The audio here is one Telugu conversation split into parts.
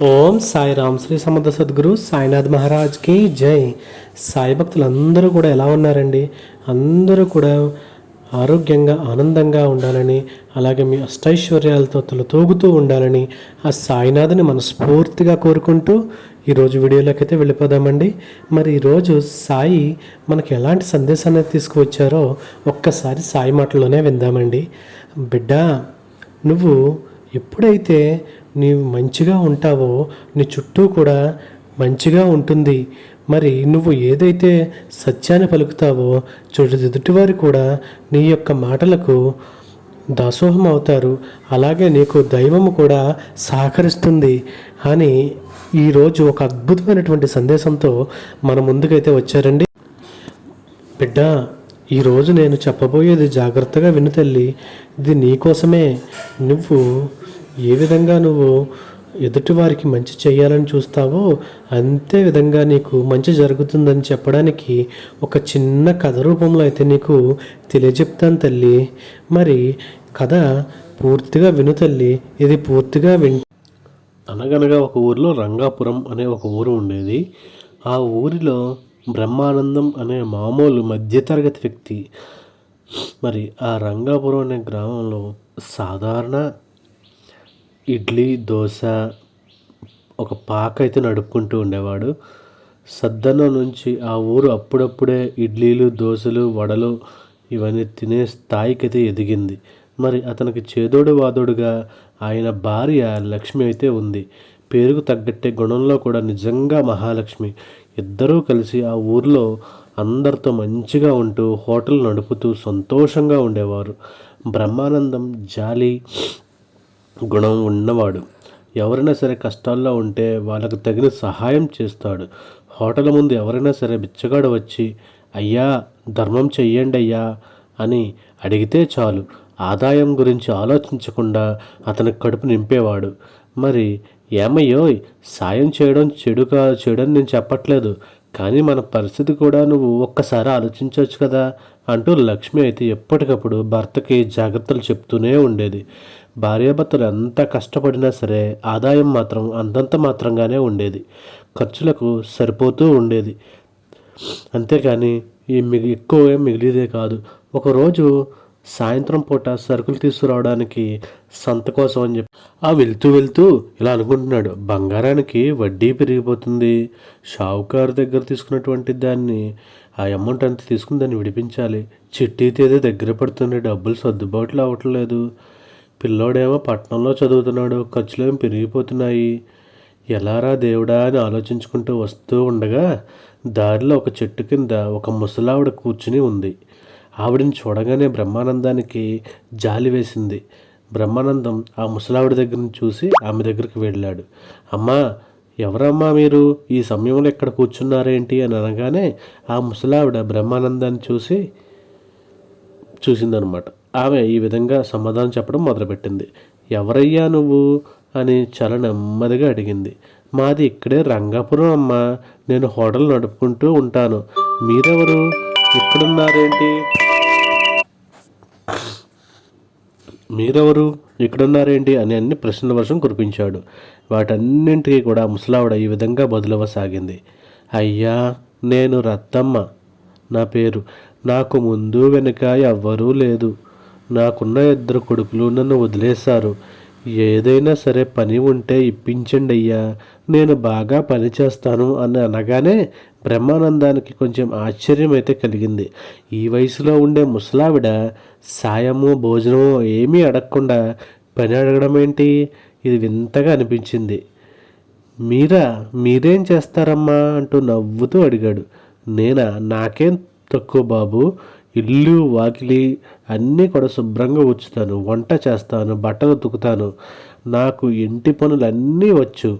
ఓం సాయిరామ్. శ్రీ సమర్థ సద్గురు సాయినాథ్ మహారాజ్కి జై. సాయి భక్తులందరూ కూడా ఎలా ఉన్నారండి? అందరూ కూడా ఆరోగ్యంగా ఆనందంగా ఉండాలని, అలాగే మీ అష్టైశ్వర్యాలతో తొలతూగుతూ ఉండాలని ఆ సాయినాథ్ని మనస్ఫూర్తిగా కోరుకుంటూ ఈరోజు వీడియోలోకి అయితే వెళ్ళిపోదామండి. మరి ఈరోజు సాయి మనకి ఎలాంటి సందేశాన్ని తీసుకువచ్చారో ఒక్కసారి సాయి మాటల్లోనే విందామండి. బిడ్డ, నువ్వు ఎప్పుడైతే నీవు మంచిగా ఉంటావో నీ చుట్టూ కూడా మంచిగా ఉంటుంది. మరి నువ్వు ఏదైతే సత్యాన్ని పలుకుతావో ఎదుటివారు కూడా నీ యొక్క మాటలకు దాసోహం అవుతారు. అలాగే నీకు దైవము కూడా సహకరిస్తుంది అని ఈరోజు ఒక అద్భుతమైనటువంటి సందేశంతో మన ముందుకైతే వచ్చారండి. బిడ్డ, ఈరోజు నేను చెప్పబోయేది జాగ్రత్తగా విను తల్లి. ఇది నీకోసమే. నువ్వు ఏ విధంగా నువ్వు ఎదుటివారికి మంచి చేయాలని చూస్తావో అంతే విధంగా నీకు మంచి జరుగుతుందని చెప్పడానికి ఒక చిన్న కథ రూపంలో అయితే నీకు తెలియజెప్తాను తల్లి. మరి కథ పూర్తిగా విను తల్లి. ఇది పూర్తిగా అనగనగా ఒక ఊరిలో రంగాపురం అనే ఒక ఊరు ఉండేది. ఆ ఊరిలో బ్రహ్మానందం అనే మామూలు మధ్యతరగతి వ్యక్తి. మరి ఆ రంగాపురం అనే గ్రామంలో సాధారణ ఇడ్లీ దోశ ఒక పాక అయితే నడుపుకుంటూ ఉండేవాడు. సద్దన్నం నుంచి ఆ ఊరు అప్పుడప్పుడే ఇడ్లీలు దోశలు వడలు ఇవన్నీ తినే స్థాయికి అయితే ఎదిగింది. మరి అతనికి చేదోడు వాదోడుగా ఆయన భార్య లక్ష్మి అయితే ఉంది. పేరుకు తగ్గట్టే గుణంలో కూడా నిజంగా మహాలక్ష్మి. ఇద్దరూ కలిసి ఆ ఊర్లో అందరితో మంచిగా ఉంటూ హోటల్ నడుపుతూ సంతోషంగా ఉండేవారు. బ్రహ్మానందం జాలి గుణం ఉన్నవాడు. ఎవరైనా సరే కష్టాల్లో ఉంటే వాళ్ళకు తగిన సహాయం చేస్తాడు. హోటల్ ముందు ఎవరైనా సరే బిచ్చగాడు వచ్చి అయ్యా ధర్మం చెయ్యండి అయ్యా అని అడిగితే చాలు, ఆదాయం గురించి ఆలోచించకుండా అతని కడుపు నింపేవాడు. మరి ఏమయ్యో, సాయం చేయడం చెడని నేను చెప్పట్లేదు, కానీ మన పరిస్థితి కూడా నువ్వు ఒక్కసారి ఆలోచించవచ్చు కదా అంటూ లక్ష్మి అయితే ఎప్పటికప్పుడు భర్తకి జాగ్రత్తలు చెప్తూనే ఉండేది. భార్యాభర్తలు ఎంత కష్టపడినా సరే ఆదాయం మాత్రం అంతంత మాత్రంగానే ఉండేది. ఖర్చులకు సరిపోతూ ఉండేది. అంతేకాని ఎక్కువ మిగిలిదే కాదు. ఒకరోజు సాయంత్రం పూట సరుకులు తీసుకురావడానికి సంత కోసం అని చెప్పి వెళ్తూ ఇలా అనుకుంటున్నాడు, బంగారానికి వడ్డీ పెరిగిపోతుంది. షావుకారు దగ్గర తీసుకున్నటువంటి దాన్ని ఆ అమౌంట్ అంతా తీసుకుని దాన్ని విడిపించాలి. చిట్టి తేదీ దగ్గర పడుతుంది, డబ్బులు సర్దుబాట్లు అవ్వట్లేదు. పిల్లోడేమో పట్టణంలో చదువుతున్నాడు, ఖర్చులేమో పెరిగిపోతున్నాయి. ఎలారా దేవుడా అని ఆలోచించుకుంటూ వస్తూ ఉండగా దారిలో ఒక చెట్టు కింద ఒక ముసలావిడ కూర్చుని ఉంది. ఆవిడని చూడగానే బ్రహ్మానందానికి జాలి వేసింది. బ్రహ్మానందం ఆ ముసలావిడ దగ్గర చూసి ఆమె దగ్గరికి వెళ్ళాడు. అమ్మా, ఎవరమ్మా మీరు? ఈ సమయంలో ఎక్కడ కూర్చున్నారేంటి అని అనగానే ఆ ముసలావిడ బ్రహ్మానందాన్ని చూసిందనమాట. ఆమె ఈ విధంగా సమాధానం చెప్పడం మొదలుపెట్టింది. ఎవరయ్యా నువ్వు అని చాలా నెమ్మదిగా అడిగింది. మాది ఇక్కడే రంగాపురం అమ్మా, నేను హోటల్ నడుపుకుంటూ ఉంటాను. మీరెవరు? ఇక్కడున్నారేంటి అని అన్ని ప్రశ్నల వర్షం కురిపించాడు. వాటన్నింటికీ కూడా ముసలావిడ ఈ విధంగా బదులవ్వసాగింది. అయ్యా, నేను రత్తమ్మ నా పేరు. నాకు ముందు వెనుక ఎవ్వరూ లేదు. నాకున్న 2 కొడుకులు నన్ను వదిలేశారు. ఏదైనా సరే పని ఉంటే ఇప్పించండి అయ్యా, నేను బాగా పని చేస్తాను అని అనగానే బ్రహ్మానందానికి కొంచెం ఆశ్చర్యం అయితే కలిగింది. ఈ వయసులో ఉండే ముసలావిడ సాయము భోజనము ఏమీ అడగకుండా పని అడగడం ఏంటి? ఇది వింతగా అనిపించింది. మీరేం చేస్తారమ్మా అంటూ నవ్వుతూ అడిగాడు. నాకేం తక్కువ బాబు, ఇల్లు వాకిలి అన్నీ కూడా శుభ్రంగా ఉంచుతాను, వంట చేస్తాను, బట్టలు ఉతుకుతాను, నాకు ఇంటి పనులన్నీ వచ్చు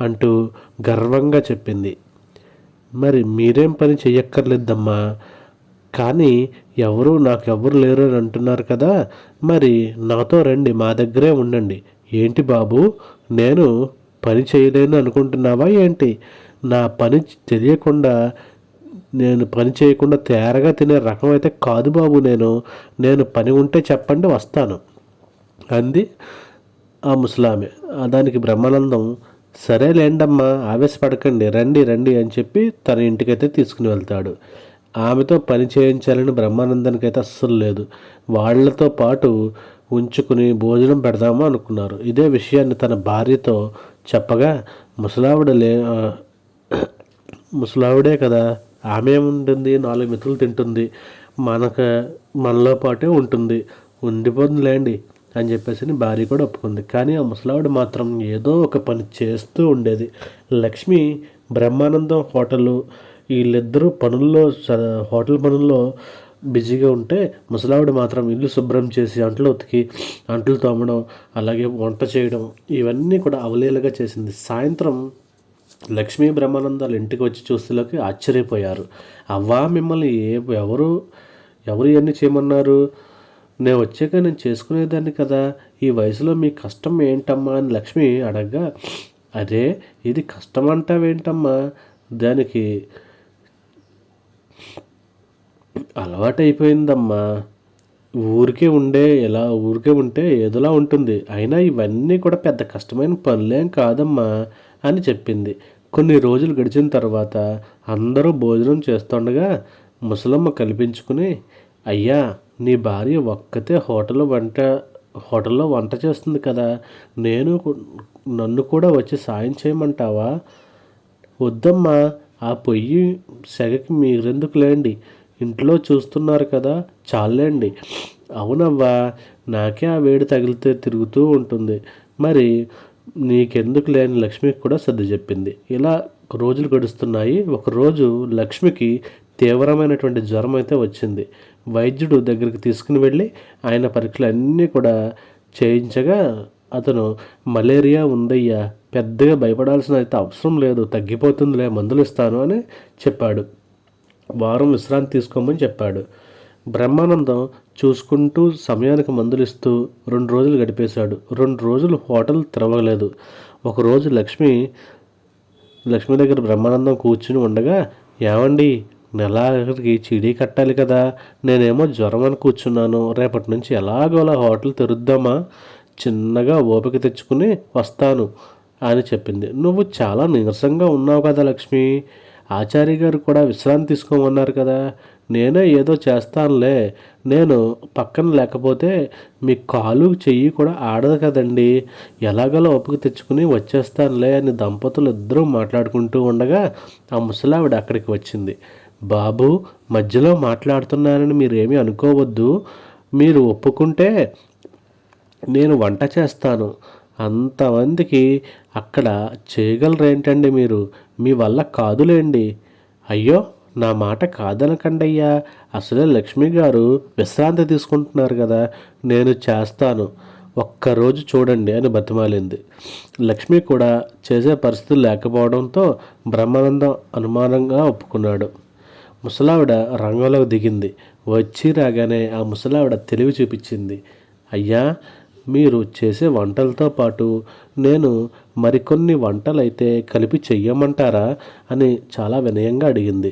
అంటూ గర్వంగా చెప్పింది. మరి మీరేం పని చెయ్యక్కర్లేదమ్మా, కానీ నాకెవ్వరు లేరు అని అంటున్నారు కదా, మరి నాతో రండి, మా దగ్గరే ఉండండి. ఏంటి బాబు, నేను పని చేయలేను అనుకుంటున్నావా ఏంటి? నా పని తెలియకుండా నేను పని చేయకుండా తేరగా తినే రకం అయితే కాదు బాబు. నేను పని ఉంటే చెప్పండి, వస్తాను అంది ఆ ముసలామె. దానికి బ్రహ్మానందం సరేలేండమ్మా, ఆవేశపడకండి, రండి రండి అని చెప్పి తన ఇంటికైతే తీసుకుని వెళ్తాడు. ఆమెతో పని చేయించాలని బ్రహ్మానందానికైతే అస్సలు లేదు. వాళ్ళతో పాటు ఉంచుకుని భోజనం పెడదాము అనుకున్నారు. ఇదే విషయాన్ని తన భార్యతో చెప్పగా ముసలావిడ ముసలావిడే కదా, ఆమె ఏముంటుంది, 4 మెతుకులు తింటుంది, మనలో పాటే ఉంటుంది, ఉండిపోతుందిలేండి అని చెప్పేసి భార్య కూడా ఒప్పుకుంది. కానీ ఆ ముసలావిడ మాత్రం ఏదో ఒక పని చేస్తూ ఉండేది. లక్ష్మి బ్రహ్మానందం హోటలు వీళ్ళిద్దరూ హోటల్ పనుల్లో బిజీగా ఉంటే ముసలావిడ మాత్రం ఇల్లు శుభ్రం చేసి అంట్లు ఉతికి అంట్లు తోమడం, అలాగే వంట చేయడం, ఇవన్నీ కూడా అవలీలగా చేసింది. సాయంత్రం లక్ష్మీ బ్రహ్మానందాలు ఇంటికి వచ్చి చూసేలోకి ఆశ్చర్యపోయారు. అవ్వా, మిమ్మల్ని ఎవరు ఇవన్నీ చేయమన్నారు? నేను వచ్చాక నేను చేసుకునేదాన్ని కదా, ఈ వయసులో మీ కష్టం ఏంటమ్మా అని లక్ష్మి అడగగా, అరే ఇది కష్టం అంటావేంటమ్మా, దానికి అలవాటైపోయిందమ్మా, ఊరికే ఉంటే ఏదోలా ఉంటుంది, అయినా ఇవన్నీ కూడా పెద్ద కష్టమైన పనులేం కాదమ్మా అని చెప్పింది. కొన్ని రోజులు గడిచిన తర్వాత అందరూ భోజనం చేస్తుండగా ముసలమ్మ కల్పించుకుని, అయ్యా, నీ భార్య ఒక్కతే హోటల్లో వంట చేస్తుంది కదా, నన్ను కూడా వచ్చి సాయం చేయమంటావా? వద్దమ్మా, ఆ పొయ్యి సెగకి మీరెందుకులేండి, ఇంట్లో చూస్తున్నారు కదా, చాలండి. అవునవ్వా, నాకే ఆ వేడి తగిలితే తిరుగుతూ ఉంటుంది, మరి నీకెందుకు లేని లక్ష్మికి కూడా సర్ది చెప్పింది. ఇలా రోజులు గడుస్తున్నాయి. ఒకరోజు లక్ష్మికి తీవ్రమైనటువంటి జ్వరం అయితే వచ్చింది. వైద్యుడు దగ్గరికి తీసుకుని వెళ్ళి ఆయన పరీక్షలు అన్నీ కూడా చేయించగా అతను మలేరియా ఉందయ్యా, పెద్దగా భయపడాల్సిన అయితే అవసరం లేదు, తగ్గిపోతుందిలే, మందులు ఇస్తాను అని చెప్పాడు. వారం విశ్రాంతి తీసుకోమని చెప్పాడు. బ్రహ్మానందం చూసుకుంటూ సమయానికి మందులు ఇస్తూ 2 రోజులు గడిపేశాడు. 2 రోజులు హోటల్ తెరవలేదు. ఒకరోజు లక్ష్మి దగ్గర బ్రహ్మానందం కూర్చుని ఉండగా, ఏమండి, నెలాఖరికి చీడీ కట్టాలి కదా, నేనేమో జ్వరం అని కూర్చున్నాను, రేపటి నుంచి ఎలాగోలా హోటల్ తెరుద్దామా, చిన్నగా ఓపిక తెచ్చుకుని వస్తాను అని చెప్పింది. నువ్వు చాలా నీరసంగా ఉన్నావు కదా లక్ష్మి, ఆచార్య గారు కూడా విశ్రాంతి తీసుకోమన్నారు కదా, నేనే ఏదో చేస్తానులే, నేను పక్కన లేకపోతే మీ కాలు చెయ్యి కూడా ఆడదు కదండి, ఎలాగోలా ఓపిక తెచ్చుకుని వచ్చేస్తానులే అని దంపతులు ఇద్దరూ మాట్లాడుకుంటూ ఉండగా ఆ ముసలావిడ అక్కడికి వచ్చింది. బాబు, మధ్యలో మాట్లాడుతున్నానని మీరేమీ అనుకోవద్దు, మీరు ఒప్పుకుంటే నేను వంట చేస్తాను, అంతమందికి అక్కడ చేయగలరేంటండి మీరు, మీ వల్ల కాదులేండి. అయ్యో, నా మాట కాదనకండయ్యా, అసలే లక్ష్మి గారు విశ్రాంతి తీసుకుంటున్నారు కదా, నేను చేస్తాను, ఒక్కరోజు చూడండి అని బతిమాలింది. లక్ష్మి కూడా చేసే పరిస్థితులు లేకపోవడంతో బ్రహ్మానందం అనుమానంగా ఒప్పుకున్నాడు. ముసలావిడ రంగంలోకి దిగింది. వచ్చి రాగానే ఆ ముసలావిడ తెలివి చూపించింది. అయ్యా, మీరు చేసే వంటలతో పాటు నేను మరికొన్ని వంటలైతే కలిపి చెయ్యమంటారా అని చాలా వినయంగా అడిగింది.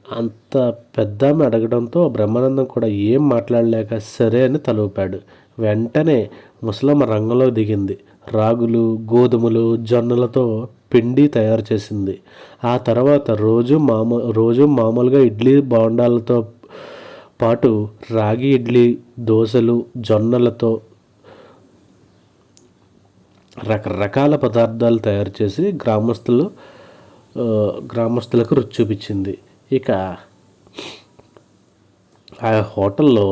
అంత పెద్దామె అడగడంతో బ్రహ్మానందం కూడా ఏం మాట్లాడలేక సరే అని తలూపాడు. వెంటనే ముసలమ్మ రంగంలో దిగింది. రాగులు, గోధుమలు, జొన్నలతో పిండి తయారు చేసింది. ఆ తర్వాత రోజు మామూలుగా ఇడ్లీ బోండాలతో పాటు రాగి ఇడ్లీ, దోశలు, జొన్నలతో రకరకాల పదార్థాలు తయారు చేసి గ్రామస్తులకు రుచి చూపించింది. ఇక ఆ హోటల్లో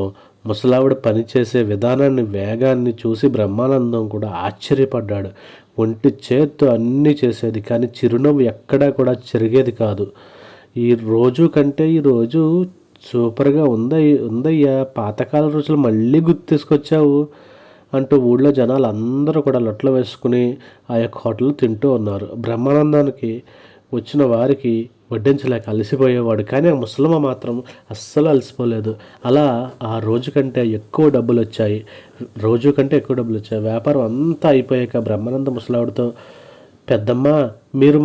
ముసలావిడ పనిచేసే విధానాన్ని, వేగాన్ని చూసి బ్రహ్మానందం కూడా ఆశ్చర్యపడ్డాడు. ఒంటి చేత్తో అన్నీ చేసేది, కానీ చిరునవ్వు ఎక్కడా కూడా చెరిగేది కాదు. ఈరోజు సూపర్గా ఉందయ్యా, పాతకాల రుచులు మళ్ళీ గుర్తు తీసుకొచ్చావు అంటూ ఊళ్ళో జనాలు అందరూ కూడా లొట్టలు వేసుకుని ఆ యొక్క హోటల్లో తింటూ ఉన్నారు. బ్రహ్మానందానికి వచ్చిన వారికి వడ్డించలేక అలసిపోయేవాడు, కానీ ఆ ముసలమ్మ మాత్రం అస్సలు అలసిపోలేదు. అలా ఆ రోజు కంటే ఎక్కువ డబ్బులు వచ్చాయి. వ్యాపారం అంతా అయిపోయాక బ్రహ్మానంద ముసలావిడతో, పెద్దమ్మ, మీరు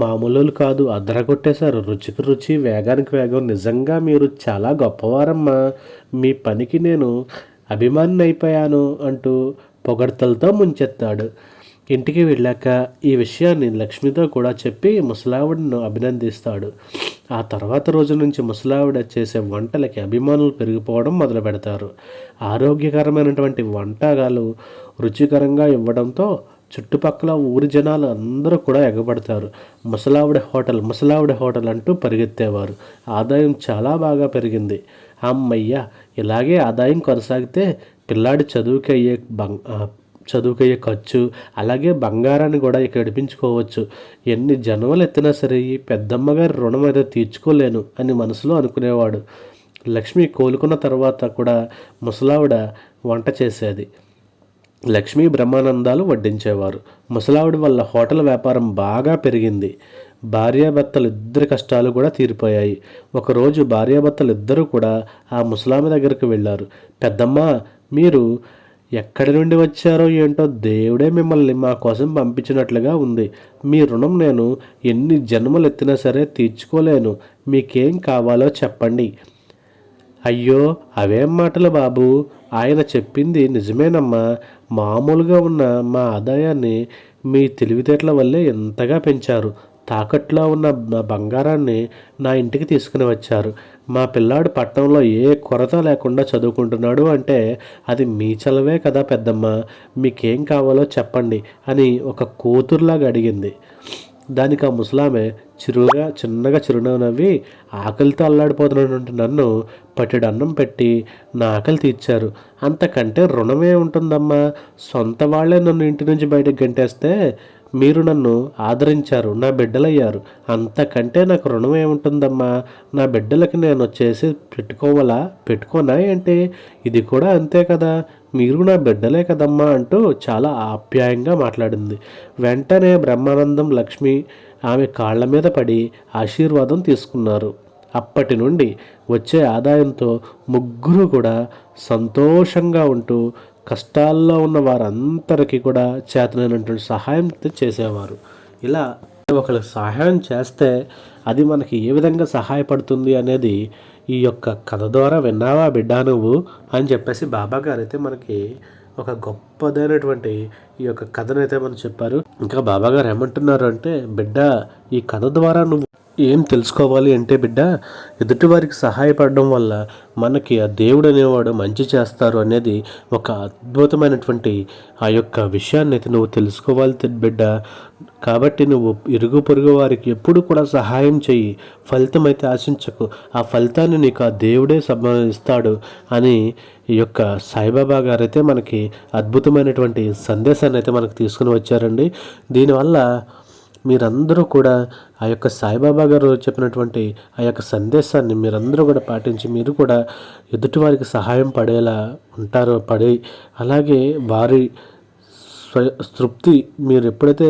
మామూలు కాదు, అదరగొట్టేశారు, రుచికి రుచి, వేగానికి వేగం, నిజంగా మీరు చాలా గొప్పవారమ్మా, మీ పనికి నేను అభిమాని అయిపోయాను అంటూ పొగడ్తలతో ముంచెత్తాడు. ఇంటికి వెళ్ళాక ఈ విషయాన్ని లక్ష్మితో కూడా చెప్పి ముసలావిడను అభినందిస్తాడు. ఆ తర్వాత రోజు నుంచి ముసలావిడ చేసే వంటలకి అభిమానులు పెరిగిపోవడం మొదలు పెడతారు. ఆరోగ్యకరమైనటువంటి వంటకాలు రుచికరంగా ఇవ్వడంతో చుట్టుపక్కల ఊరి జనాలు అందరూ కూడా ఎగబడతారు. ముసలావిడ హోటల్ అంటూ పరిగెత్తేవారు. ఆదాయం చాలా బాగా పెరిగింది. అమ్మయ్య, ఇలాగే ఆదాయం కొనసాగితే పిల్లాడి చదువుకయ్యే ఖర్చు, అలాగే బంగారాన్ని కూడా ఇక విడిపించుకోవచ్చు. ఎన్ని జన్మలు ఎత్తినా సరే ఈ పెద్దమ్మగారి రుణం అయితే తీర్చుకోలేను అని మనసులో అనుకునేవాడు. లక్ష్మి కోలుకున్న తర్వాత కూడా ముసలావిడ వంట చేసేది. లక్ష్మీ బ్రహ్మానందాలు వడ్డించేవారు. ముసలావిడ వల్ల హోటల్ వ్యాపారం బాగా పెరిగింది. భార్యాభర్తలు ఇద్దరి కష్టాలు కూడా తీరిపోయాయి. ఒకరోజు భార్యాభర్తలు ఇద్దరూ కూడా ఆ ముసలామె దగ్గరికి వెళ్ళారు. పెద్దమ్మ, మీరు ఎక్కడి నుండి వచ్చారో ఏంటో దేవుడే మిమ్మల్ని మా కోసం పంపించినట్లుగా ఉంది. మీ రుణం నేను ఎన్ని జన్మలు ఎత్తినా సరే తీర్చుకోలేను. మీకేం కావాలో చెప్పండి. అయ్యో, అవేం మాటలు బాబు, ఆయన చెప్పింది నిజమేనమ్మా. మామూలుగా ఉన్న మా ఆదాయాన్ని మీ తెలివితేటల వల్లే ఎంతగా పెంచారు. తాకట్లో ఉన్న నా బంగారాన్ని నా ఇంటికి తీసుకుని వచ్చారు. మా పిల్లాడు పట్టణంలో ఏ కొరత లేకుండా చదువుకుంటున్నాడు అంటే అది మీ చలవే కదా పెద్దమ్మ. మీకేం కావాలో చెప్పండి అని ఒక కూతురులాగా అడిగింది. దానికి ఆ ముసలామె చిన్నగా చిరునవ్వు నవ్వి, ఆకలితో అల్లాడిపోతున్నటువంటి నన్ను పట్టెడు అన్నం పెట్టి నా ఆకలి తీర్చారు. అంతకంటే రుణమే ఉంటుందమ్మా. సొంత వాళ్ళే నన్ను ఇంటి నుంచి బయటకు గంటేస్తే మీరు నన్ను ఆదరించారు, నా బిడ్డలయ్యారు. అంతకంటే నాకు రుణం ఏముంటుందమ్మా. నా బిడ్డలకి నేను వచ్చేసి పెట్టుకోనా ఏంటి? ఇది కూడా అంతే కదా, మీరు నా బిడ్డలే కదమ్మా అంటూ చాలా ఆప్యాయంగా మాట్లాడింది. వెంటనే బ్రహ్మానందం, లక్ష్మి ఆమె కాళ్ళ మీద పడి ఆశీర్వాదం తీసుకున్నారు. అప్పటి నుండి వచ్చే ఆదాయంతో ముగ్గురు కూడా సంతోషంగా ఉంటూ కష్టాల్లో ఉన్న వారందరికీ కూడా చేతనైనటువంటి సహాయం చేసేవారు. ఇలా ఒకరికి సహాయం చేస్తే అది మనకి ఏ విధంగా సహాయపడుతుంది అనేది ఈ యొక్క కథ ద్వారా విన్నావా బిడ్డా నువ్వు అని చెప్పేసి బాబా గారు అయితే మనకి ఒక గొప్పదైనటువంటి ఈ యొక్క కథనైతే మనం చెప్పారు. ఇంకా బాబా గారు ఏమంటున్నారు అంటే, బిడ్డ, ఈ కథ ద్వారా నువ్వు ఏం తెలుసుకోవాలి అంటే బిడ్డ, ఎదుటివారికి సహాయపడడం వల్ల మనకి ఆ దేవుడు అనేవాడు మంచి చేస్తారు అనేది ఒక అద్భుతమైనటువంటి ఆ యొక్క విషయాన్ని అయితే నువ్వు తెలుసుకోవాలి బిడ్డ. కాబట్టి నువ్వు ఇరుగు పొరుగు వారికి ఎప్పుడు కూడా సహాయం చెయ్యి, ఫలితం అయితే ఆశించకు. ఆ ఫలితాన్ని నీకు ఆ దేవుడే ఇస్తాడు అని ఈ యొక్క సాయిబాబా గారైతే మనకి అద్భుతమైనటువంటి సందేశాన్ని అయితే మనకు తీసుకుని వచ్చారండి. దీనివల్ల మీరందరూ కూడా ఆ యొక్క సాయిబాబా గారు చెప్పినటువంటి ఆ యొక్క సందేశాన్ని మీరందరూ కూడా పాటించి మీరు కూడా ఎదుటివారికి సహాయం పడేలా పడి అలాగే వారి తృప్తి మీరు ఎప్పుడైతే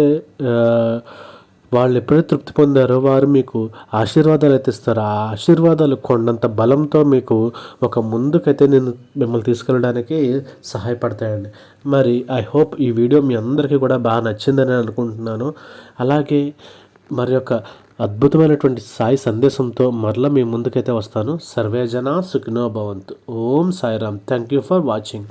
వాళ్ళు ఎప్పుడైతే తృప్తి పొందారో వారు మీకు ఆశీర్వాదాలు అయితే ఇస్తారు. ఆ ఆశీర్వాదాలు కొండంత బలంతో మీకు ఒక ముందుకైతే మిమ్మల్ని తీసుకెళ్ళడానికి సహాయపడతాయండి. మరి ఐ హోప్ ఈ వీడియో మీ అందరికీ కూడా బాగా నచ్చిందని అనుకుంటున్నాను. అలాగే మరి యొక్క అద్భుతమైనటువంటి సాయి సందేశంతో మరలా మీ ముందుకైతే వస్తాను. సర్వే జనా సుఖినో భవంతు. ఓం Sairam. Thank you for watching.